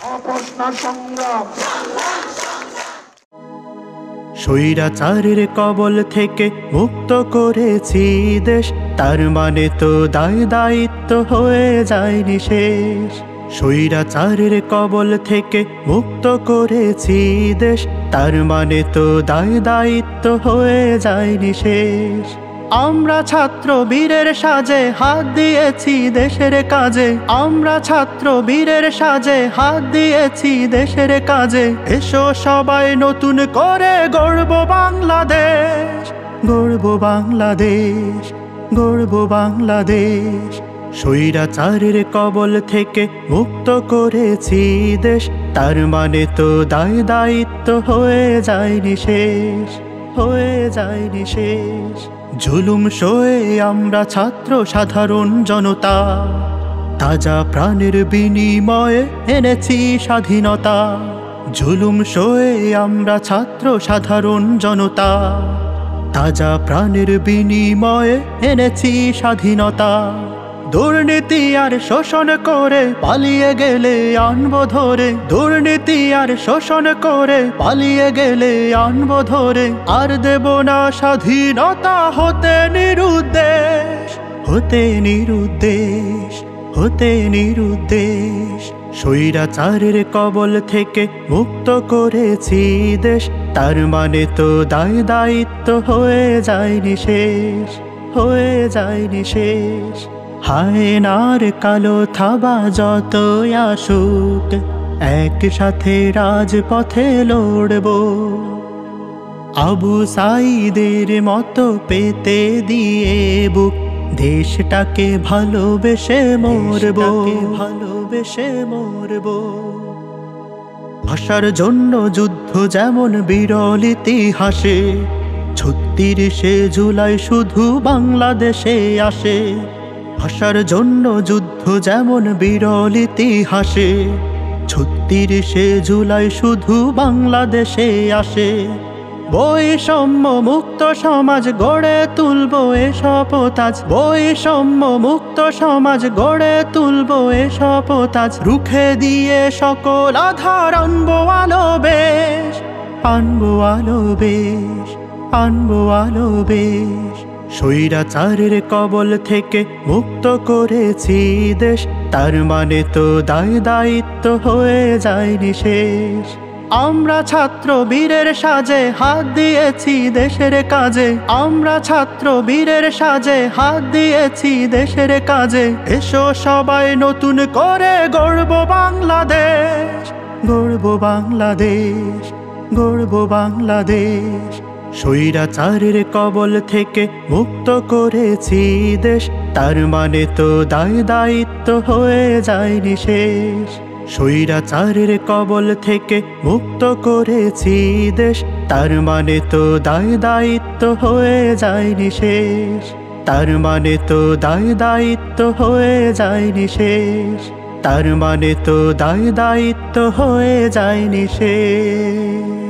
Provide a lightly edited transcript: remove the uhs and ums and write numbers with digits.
আপোষ না সংগ্রাম। স্বৈরাচারের কবল থেকে মুক্ত করেছি দেশ, তার মানে তো দায় দায়িত্ব হয়ে যায়নি শেষ। স্বৈরাচারের কবল থেকে মুক্ত করেছি দেশ, তার মানে তো দায় দায়িত্ব হয়ে যায়নি শেষ। আমরা ছাত্র বীরের সাজে হাত দিয়েছি দেশের কাজে, আমরা ছাত্র বীরের সাজে হাত দিয়েছি দেশের কাজে। এসো সবাই নতুন করে গড়ব বাংলাদেশ, গড়ব বাংলাদেশ, গড়ব বাংলাদেশ। স্বৈরাচারের কবল থেকে মুক্ত করেছি দেশ, তার মানে তো দায় দায়িত্ব হয়ে যায়নি শেষ, হয়ে যায়নি শেষ। জুলুম সয়ে আমরা ছাত্র সাধারণ জনতা, তাজা প্রাণের বিনিময়ে এনেছি স্বাধীনতা। জুলুম সয়ে আমরা ছাত্র সাধারণ জনতা, তাজা প্রাণের বিনিময়ে এনেছি স্বাধীনতা। দুর্নীতি আর শোষণ করে পালিয়ে গেলে আনবো ধরে, দুর্নীতি আর শোষণ করে পালিয়ে গেলে আনবো ধরে। আর দেব না স্বাধীনতা হতে নিরুদ্দেশ, হতে নিরুদ্দেশ, হতে নিরুদ্দেশ। স্বৈরাচারের কবল থেকে মুক্ত করেছি দেশ, তার মানে তো দায় দায়িত্ব হয়ে যায়নি শেষ, হয়ে যায়নি শেষ। হায়নার কালো থাবা যতই আসুক, একসাথে রাজপথে লড়ব। আবু সাঈদের মতো পেতে দিয়ে বুক, দেশটাকে ভালোবেসে মরব, ভালোবেসে মরব। ভাষার জন্য যুদ্ধ যেমন বিরল ইতিহাসে, ৩৬শে জুলাই শুধু বাংলাদেশে আসে। ভাষার জন্য যুদ্ধ যেমন বিরল ইতিহাসে, ৩৬শে জুলাই শুধু বাংলাদেশে আসে। বৈষম্য মুক্ত সমাজ গড়ে তুলব এ শপথ আজ, বৈষম্য মুক্ত সমাজ গড়ে তুলব এ শপথ আজ। রুখে দিয়ে সকল আধার আনবো আলো বেশ, আনবো আলো বেশ, আনবো আলো বেশ। স্বৈরাচারের কবল থেকে মুক্ত করেছি দেশ, তার মানে তো দায় দায়িত্ব হয়ে যায়নি শেষ। আমরা ছাত্র বীরের সাজে হাত দিয়েছি দেশের কাজে, আমরা ছাত্র বীরের সাজে হাত দিয়েছি দেশের কাজে। এসো সবাই নতুন করে গড়ব বাংলাদেশ, গড়ব বাংলাদেশ, গড়ব বাংলাদেশ। স্বৈরাচারের কবল থেকে মুক্ত করেছি দেশ, তার মানে তো দায় দায়িত্ব হয়ে যায়নি শেষ। স্বৈরাচারের কবল থেকে মুক্ত করেছি দেশ, তার মানে তো দায় দায়িত্ব হয়ে যায়নি শেষ, তার মানে তো দায় দায়িত্ব হয়ে যায়নি শেষ, তার মানে তো দায় দায়িত্ব হয়ে যায়নি শেষ।